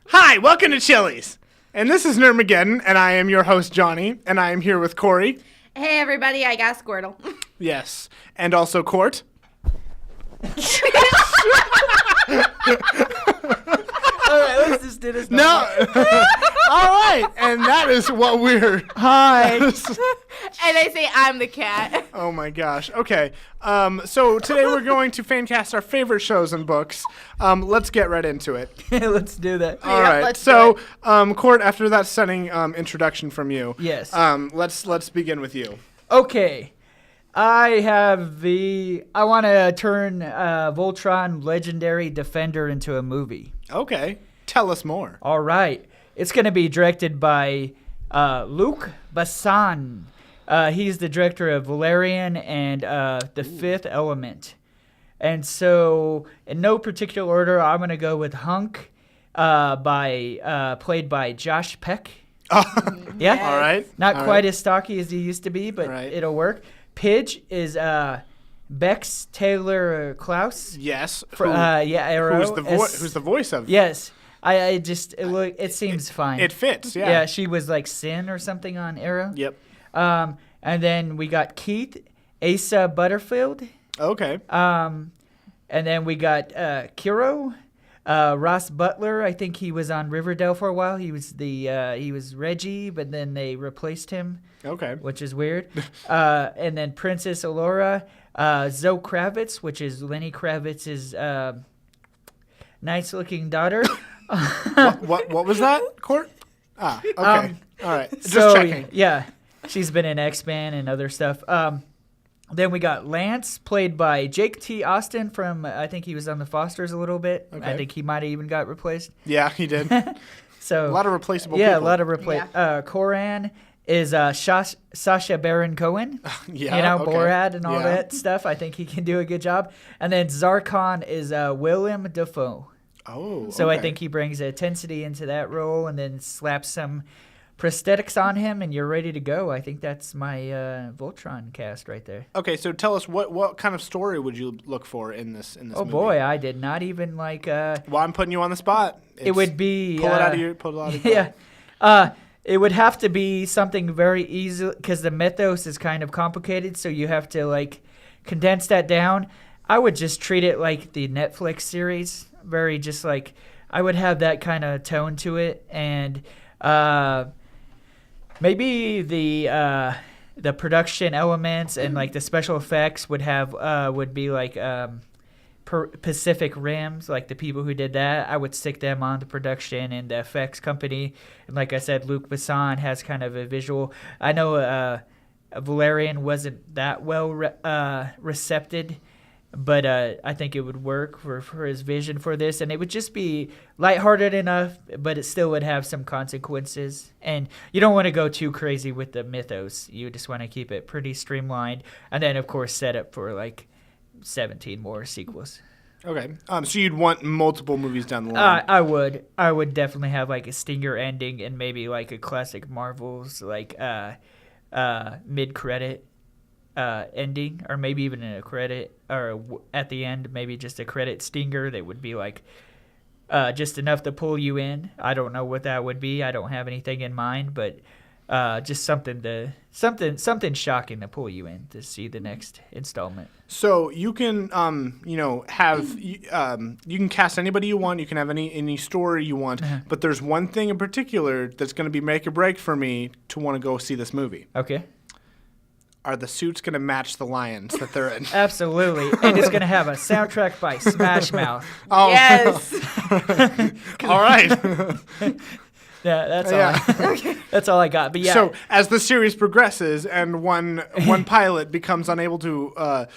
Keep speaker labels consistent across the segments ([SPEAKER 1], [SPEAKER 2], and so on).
[SPEAKER 1] Hi, welcome to Chili's. And this is Nerdmageddon, and I am your host, Johnny, and I am here with Corey.
[SPEAKER 2] Hey, everybody, I got Squirtle.
[SPEAKER 1] Yes. And also Court.
[SPEAKER 3] All right, let's just do this.
[SPEAKER 1] No. All right. And that is what we're...
[SPEAKER 3] Hi.
[SPEAKER 2] And they say I'm the cat.
[SPEAKER 1] Oh, my gosh. Okay. So today we're going to fancast our favorite shows and books. Let's get right into it.
[SPEAKER 3] Let's do that.
[SPEAKER 1] All right. So, Court, after that stunning introduction from you,
[SPEAKER 3] Yes.
[SPEAKER 1] let's begin with you.
[SPEAKER 3] Okay. I want to turn Voltron Legendary Defender into a movie.
[SPEAKER 1] Okay. Tell us more.
[SPEAKER 3] All right. It's going to be directed by Luc Besson. He's the director of Valerian and The Fifth Element. And so, in no particular order, I'm going to go with Hunk, played by Josh Peck. Yeah.
[SPEAKER 1] All right.
[SPEAKER 3] Not
[SPEAKER 1] All
[SPEAKER 3] quite
[SPEAKER 1] right.
[SPEAKER 3] as stocky as he used to be, but
[SPEAKER 1] Right.
[SPEAKER 3] it'll work. Pidge is Bex Taylor Klaus.
[SPEAKER 1] Yes.
[SPEAKER 3] Arrow.
[SPEAKER 1] Who's the voice of?
[SPEAKER 3] Yes. It seems fine.
[SPEAKER 1] It fits. Yeah.
[SPEAKER 3] Yeah, she was like Sin or something on Arrow.
[SPEAKER 1] Yep.
[SPEAKER 3] And then we got Keith Asa Butterfield.
[SPEAKER 1] Okay.
[SPEAKER 3] And then we got Kiro, Ross Butler. I think he was on Riverdale for a while. He was Reggie, but then they replaced him.
[SPEAKER 1] Okay.
[SPEAKER 3] Which is weird. And then Princess Allura, Zoe Kravitz, which is Lenny Kravitz's nice-looking daughter.
[SPEAKER 1] What was that, Court? Okay. All right. Just checking.
[SPEAKER 3] Yeah, she's been in X-Men and other stuff. Then we got Lance, played by Jake T. Austin from, I think he was on The Fosters a little bit.
[SPEAKER 1] Okay.
[SPEAKER 3] I think he might have even got replaced.
[SPEAKER 1] Yeah, he did.
[SPEAKER 3] So
[SPEAKER 1] A lot of replaceable people.
[SPEAKER 3] Yeah, a lot of Koran is Sacha Baron Cohen.
[SPEAKER 1] Yeah, okay.
[SPEAKER 3] Borat and all that stuff. I think he can do a good job. And then Zarkon is Willem Dafoe.
[SPEAKER 1] Oh,
[SPEAKER 3] So
[SPEAKER 1] okay.
[SPEAKER 3] I think he brings intensity into that role and then slaps some prosthetics on him and you're ready to go. I think that's my Voltron cast right there.
[SPEAKER 1] Okay, so tell us what kind of story would you look for in this
[SPEAKER 3] Oh
[SPEAKER 1] movie?
[SPEAKER 3] boy, I did not even like.
[SPEAKER 1] Well, I'm putting you on the spot.
[SPEAKER 3] It would be
[SPEAKER 1] pull it out of your.
[SPEAKER 3] Yeah. It would have to be something very easy because the mythos is kind of complicated, so you have to like condense that down. I would just treat it like the Netflix series, very just like I would have that kind of tone to it, and maybe the production elements and like the special effects would be like Pacific Rims, like the people who did that. I would stick them on the production and the effects company. And like I said, Luc Besson has kind of a visual. I know Valerian wasn't that well recepted, but I think it would work for his vision for this. And it would just be lighthearted enough, but it still would have some consequences. And you don't want to go too crazy with the mythos. You just want to keep it pretty streamlined. And then, of course, set up for like 17 more sequels.
[SPEAKER 1] Okay. So you'd want multiple movies down the line.
[SPEAKER 3] I would definitely have like a stinger ending and maybe like a classic Marvel's like mid-credit ending, or maybe even in a credit, or at the end maybe just a credit stinger that would be like just enough to pull you in. I don't know what that would be. I don't have anything in mind, but just something shocking to pull you in to see the next installment.
[SPEAKER 1] So you can, you can cast anybody you want. You can have any story you want. But there's one thing in particular that's going to be make or break for me to want to go see this movie.
[SPEAKER 3] Okay.
[SPEAKER 1] Are the suits going to match the lions that they're in?
[SPEAKER 3] Absolutely. And it's going to have a soundtrack by Smash Mouth.
[SPEAKER 1] Oh.
[SPEAKER 2] Yes.
[SPEAKER 1] All right.
[SPEAKER 3] Yeah, that's all I got. But yeah.
[SPEAKER 1] So as the series progresses and one pilot becomes unable to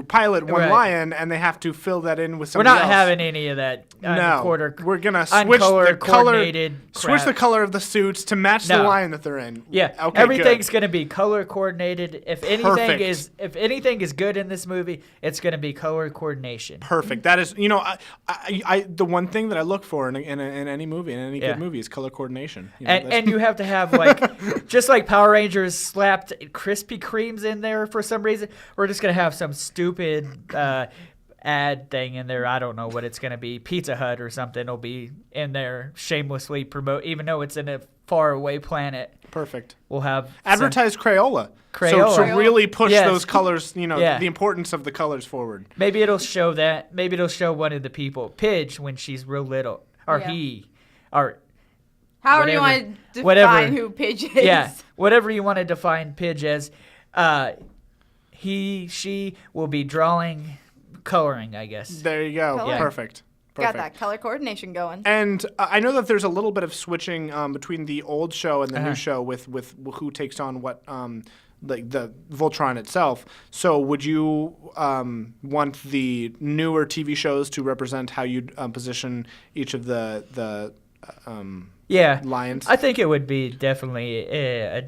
[SPEAKER 1] pilot one lion, and they have to fill that in with somebody else.
[SPEAKER 3] We're not having any of that.
[SPEAKER 1] We're gonna switch the color of the suits to match the lion that they're in.
[SPEAKER 3] Yeah,
[SPEAKER 1] okay,
[SPEAKER 3] everything's gonna be color coordinated. If anything is good in this movie, it's gonna be color coordination.
[SPEAKER 1] Perfect. That is, I the one thing that I look for in any movie, in any good movie, is color coordination.
[SPEAKER 3] And you have to have like just like Power Rangers slapped Krispy Kremes in there for some reason. We're just gonna have some stupid ad thing in there. I don't know what it's going to be. Pizza Hut or something will be in there shamelessly promote, even though it's in a faraway planet.
[SPEAKER 1] Perfect.
[SPEAKER 3] We'll have
[SPEAKER 1] advertise Crayola.
[SPEAKER 3] Crayola.
[SPEAKER 1] So really push
[SPEAKER 3] Yes.
[SPEAKER 1] those colors,
[SPEAKER 3] Yeah.
[SPEAKER 1] the importance of the colors forward.
[SPEAKER 3] Maybe it'll show that. Maybe it'll show one of the people, Pidge, when she's real little, or
[SPEAKER 2] Yeah.
[SPEAKER 3] he, or
[SPEAKER 2] However you
[SPEAKER 3] whatever-
[SPEAKER 2] want to
[SPEAKER 3] whatever.
[SPEAKER 2] define who Pidge is.
[SPEAKER 3] yeah, whatever you want to define Pidge as. She will be coloring, I guess.
[SPEAKER 1] There you go.
[SPEAKER 2] Coloring.
[SPEAKER 1] Perfect.
[SPEAKER 2] Got that color coordination going.
[SPEAKER 1] And I know that there's a little bit of switching between the old show and the new show with who takes on what, like the Voltron itself. So would you want the newer TV shows to represent how you'd position each of the lions?
[SPEAKER 3] I think it would be definitely a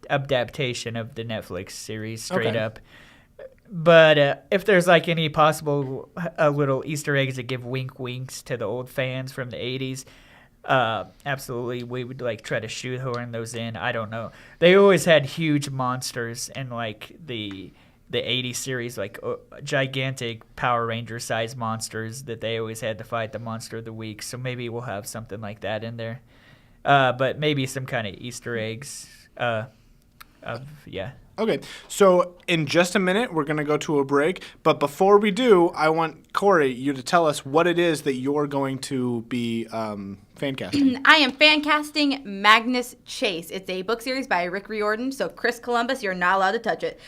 [SPEAKER 3] adaptation of the Netflix series straight up. But if there's like any possible little Easter eggs that give winks to the old fans from the 80s, absolutely we would like try to shoehorn those in. I don't know. They always had huge monsters in like the 80s series, like gigantic Power Ranger sized monsters that they always had to fight the monster of the week. So maybe we'll have something like that in there. But maybe some kind of Easter eggs.
[SPEAKER 1] Okay, so in just a minute, we're going to go to a break. But before we do, I want, Corey, you to tell us what it is that you're going to be fan casting.
[SPEAKER 2] I am fan casting Magnus Chase. It's a book series by Rick Riordan. So Chris Columbus, you're not allowed to touch it.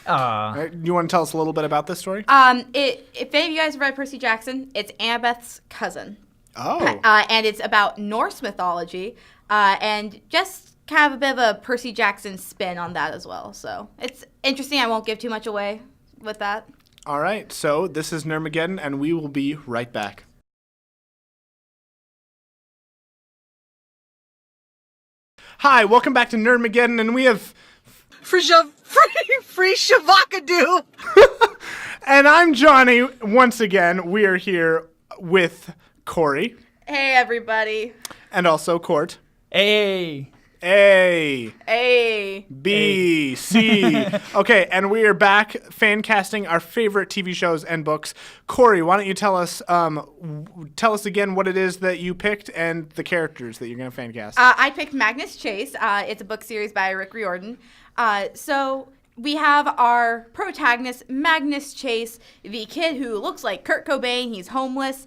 [SPEAKER 1] Right, you want to tell us a little bit about this story?
[SPEAKER 2] If any of you guys read Percy Jackson, it's Annabeth's cousin.
[SPEAKER 1] Oh.
[SPEAKER 2] And it's about Norse mythology. And just kind of a bit of a Percy Jackson spin on that as well. So it's interesting. I won't give too much away with that.
[SPEAKER 1] All right. So this is Nerdmageddon, and we will be right back. Hi, welcome back to Nerdmageddon, and we have
[SPEAKER 4] Free Shavakadu.
[SPEAKER 1] and I'm Johnny. Once again, we are here with Corey
[SPEAKER 2] Hey, everybody.
[SPEAKER 1] and also Court.
[SPEAKER 3] Hey.
[SPEAKER 1] A,
[SPEAKER 2] Hey.
[SPEAKER 1] B, C. Okay, and we are back fan casting our favorite TV shows and books. Corey, why don't you tell us again what it is that you picked and the characters that you're going to fan cast.
[SPEAKER 2] I picked Magnus Chase. It's a book series by Rick Riordan. So we have our protagonist, Magnus Chase, the kid who looks like Kurt Cobain. He's homeless.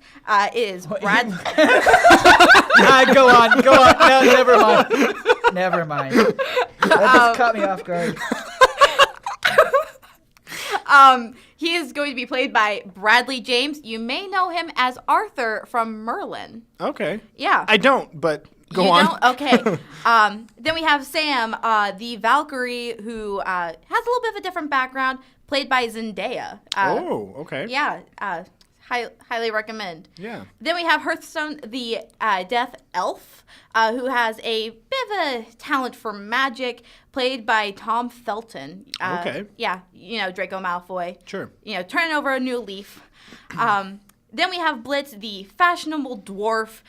[SPEAKER 2] Is Brad.
[SPEAKER 3] Go on. No, never mind. That just caught me off guard.
[SPEAKER 2] He is going to be played by Bradley James. You may know him as Arthur from Merlin.
[SPEAKER 1] Okay.
[SPEAKER 2] Yeah.
[SPEAKER 1] I don't, but go
[SPEAKER 2] you
[SPEAKER 1] on.
[SPEAKER 2] Don't? Okay. Then we have Sam, the Valkyrie, who has a little bit of a different background, played by Zendaya.
[SPEAKER 1] Oh, okay.
[SPEAKER 2] Yeah. Highly recommend.
[SPEAKER 1] Yeah.
[SPEAKER 2] Then we have Hearthstone, the death elf, who has a bit of a talent for magic, played by Tom Felton.
[SPEAKER 1] Okay.
[SPEAKER 2] Yeah, Draco Malfoy.
[SPEAKER 1] Sure.
[SPEAKER 2] Turning over a new leaf. Then we have Blitz, the fashionable dwarf,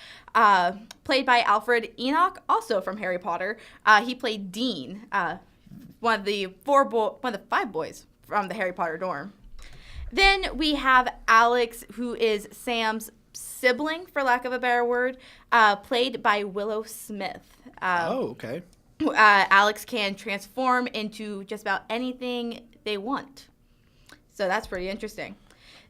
[SPEAKER 2] played by Alfred Enoch, also from Harry Potter. He played Dean, one of the 5 boys from the Harry Potter dorm. Then we have Alex, who is Sam's sibling, for lack of a better word, played by Willow Smith.
[SPEAKER 1] Okay.
[SPEAKER 2] Alex can transform into just about anything they want. So that's pretty interesting.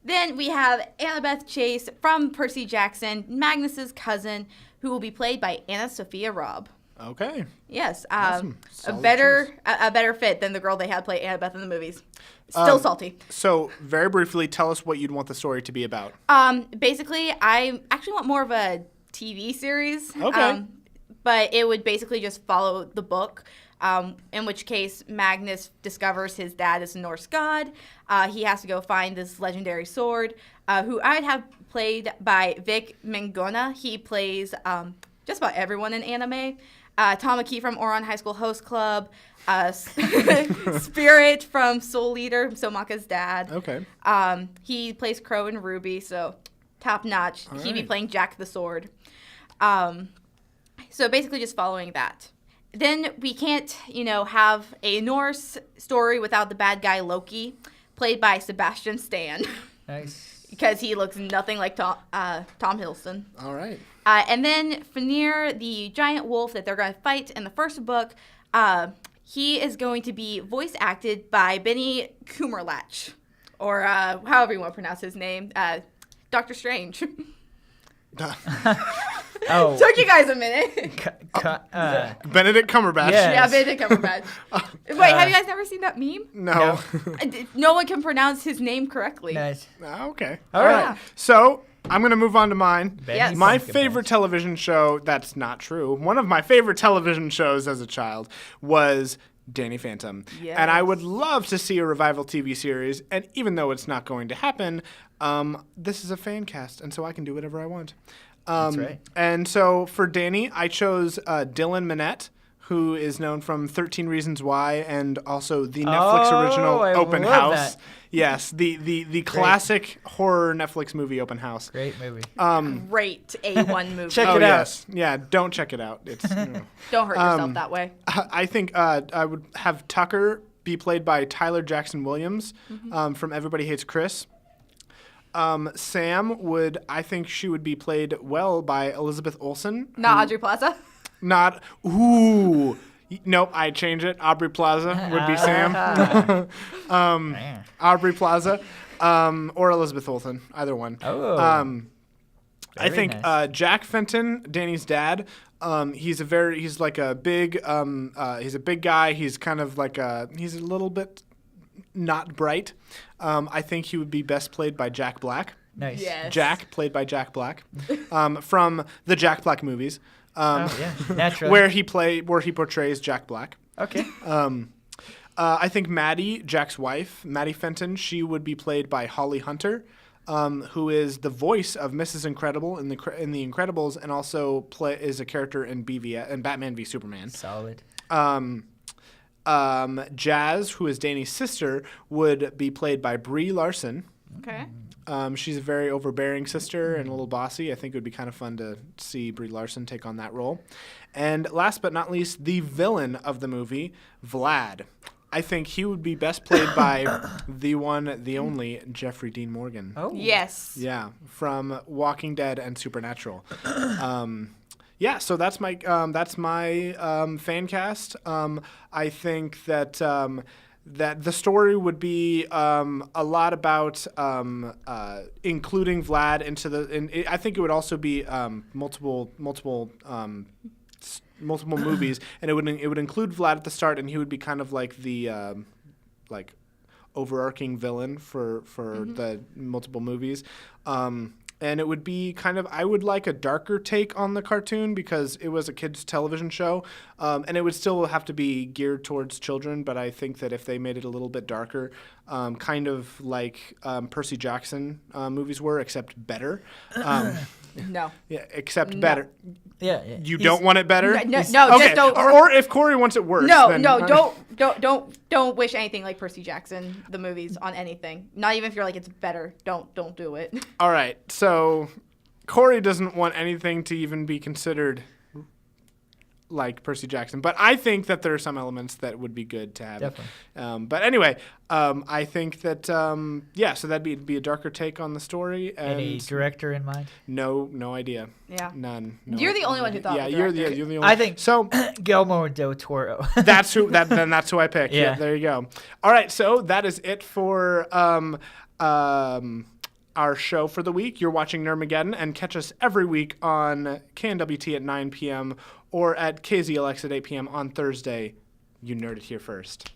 [SPEAKER 2] Then we have Annabeth Chase from Percy Jackson, Magnus's cousin, who will be played by Anna Sophia Robb.
[SPEAKER 1] Okay.
[SPEAKER 2] Yes,
[SPEAKER 1] Awesome.
[SPEAKER 2] a
[SPEAKER 1] Solid
[SPEAKER 2] better fit than the girl they had play Annabeth in the movies. Still salty.
[SPEAKER 1] So, very briefly, tell us what you'd want the story to be about.
[SPEAKER 2] Basically, I actually want more of a TV series.
[SPEAKER 1] Okay.
[SPEAKER 2] But it would basically just follow the book, in which case Magnus discovers his dad is a Norse god. He has to go find this legendary sword, who I'd have played by Vic Mingona. He plays just about everyone in anime. Tom McKee from Ouran High School Host Club. Spirit from Soul Eater, Somaka's dad.
[SPEAKER 1] Okay.
[SPEAKER 2] He plays Crow and Ruby, so top notch.
[SPEAKER 1] All
[SPEAKER 2] He'd be
[SPEAKER 1] right.
[SPEAKER 2] playing Jack the Sword. So basically just following that. Then we can't, have a Norse story without the bad guy Loki, played by Sebastian Stan.
[SPEAKER 3] Nice.
[SPEAKER 2] because he looks nothing like Tom Hiddleston.
[SPEAKER 1] All right.
[SPEAKER 2] And then Fenrir, the giant wolf that they're going to fight in the first book, he is going to be voice acted by Benny Cumberbatch, or however you want to pronounce his name, Doctor Strange.
[SPEAKER 3] Oh.
[SPEAKER 2] Took you guys a minute.
[SPEAKER 1] Benedict Cumberbatch.
[SPEAKER 3] Yeah.
[SPEAKER 2] Yeah, Benedict Cumberbatch. Wait, have you guys never seen that meme?
[SPEAKER 1] No.
[SPEAKER 2] No one can pronounce his name correctly.
[SPEAKER 3] Nice.
[SPEAKER 1] Okay.
[SPEAKER 3] All right.
[SPEAKER 2] Yeah.
[SPEAKER 1] So I'm going to move on to mine.
[SPEAKER 2] Yes.
[SPEAKER 1] My favorite television show, that's not true. One of my favorite television shows as a child was Danny Phantom.
[SPEAKER 2] Yes.
[SPEAKER 1] And I would love to see a revival TV series. And even though it's not going to happen, this is a fan cast, and so I can do whatever I want.
[SPEAKER 3] That's right.
[SPEAKER 1] And so for Danny, I chose Dylan Minnette, who is known from 13 Reasons Why and also the Netflix original
[SPEAKER 3] I
[SPEAKER 1] Open
[SPEAKER 3] love
[SPEAKER 1] House.
[SPEAKER 3] that.
[SPEAKER 1] Yes, the classic horror Netflix movie Open House.
[SPEAKER 3] Great movie.
[SPEAKER 2] Great A1 movie.
[SPEAKER 3] Check
[SPEAKER 1] Oh
[SPEAKER 3] it out.
[SPEAKER 1] yes, yeah. Don't check it out. It's.
[SPEAKER 2] Don't hurt yourself that way.
[SPEAKER 1] I think I would have Tucker be played by Tyler Jackson Williams from Everybody Hates Chris. Sam I think she would be played well by Elizabeth Olsen.
[SPEAKER 2] Not Audrey Plaza.
[SPEAKER 1] Nope, I change it. Aubrey Plaza would be Sam.
[SPEAKER 3] Man.
[SPEAKER 1] Aubrey Plaza, or Elizabeth Olsen, either one.
[SPEAKER 3] Oh.
[SPEAKER 1] I
[SPEAKER 3] Very
[SPEAKER 1] think
[SPEAKER 3] nice.
[SPEAKER 1] Jack Fenton, Danny's dad. He's a big guy. He's kind of like he's a little bit not bright. I think he would be best played by Jack Black.
[SPEAKER 3] Nice.
[SPEAKER 2] Yes.
[SPEAKER 1] Jack, played by Jack Black, from the Jack Black movies.
[SPEAKER 3] Yeah, naturally.
[SPEAKER 1] where he portrays Jack Black.
[SPEAKER 3] Okay.
[SPEAKER 1] I think Maddie, Jack's wife, Maddie Fenton, she would be played by Holly Hunter, who is the voice of Mrs. Incredible in the Incredibles, and also is a character in Batman v Superman.
[SPEAKER 3] Solid.
[SPEAKER 1] Jazz, who is Danny's sister, would be played by Brie Larson.
[SPEAKER 2] Okay.
[SPEAKER 1] She's a very overbearing sister and a little bossy. I think it would be kind of fun to see Brie Larson take on that role. And last but not least, the villain of the movie, Vlad. I think he would be best played by the one, the only, Jeffrey Dean Morgan.
[SPEAKER 3] Oh.
[SPEAKER 2] Yes.
[SPEAKER 1] Yeah, from Walking Dead and Supernatural. Yeah, so that's my fan cast. I think that the story would be a lot about including Vlad into the. I think it would also be multiple movies, and it would include Vlad at the start, and he would be kind of like the overarching villain for the multiple movies. And it would be I would like a darker take on the cartoon because it was a kids' television show. And it would still have to be geared towards children, but I think that if they made it a little bit darker, kind of like Percy Jackson movies were, except better.
[SPEAKER 2] No.
[SPEAKER 1] Yeah, except
[SPEAKER 2] No.
[SPEAKER 1] better.
[SPEAKER 3] Yeah.
[SPEAKER 1] You don't want it better?
[SPEAKER 2] No,
[SPEAKER 1] Okay.
[SPEAKER 2] just don't.
[SPEAKER 1] Or if Corey wants it worse.
[SPEAKER 2] No,
[SPEAKER 1] then,
[SPEAKER 2] don't wish anything like Percy Jackson, the movies, on anything. Not even if you're like it's better. Don't do it.
[SPEAKER 1] All right. So Corey doesn't want anything to even be considered like Percy Jackson, but I think that there are some elements that would be good to have.
[SPEAKER 3] Definitely.
[SPEAKER 1] But anyway, I think that so that'd be a darker take on the story. And
[SPEAKER 3] Any director in mind?
[SPEAKER 1] No idea.
[SPEAKER 2] Yeah.
[SPEAKER 1] None.
[SPEAKER 2] You're the only one who thought.
[SPEAKER 1] Yeah,
[SPEAKER 2] of a
[SPEAKER 1] you're
[SPEAKER 2] director.
[SPEAKER 1] the only.
[SPEAKER 3] I think
[SPEAKER 1] so.
[SPEAKER 3] Guillermo del Toro.
[SPEAKER 1] That's who I picked.
[SPEAKER 3] Yeah.
[SPEAKER 1] There you go. All right, so that is it for our show for the week. You're watching Nerdmageddon, and catch us every week on KNWT at 9 p.m. or at KZLX at 8 p.m. on Thursday. You nerd it here first.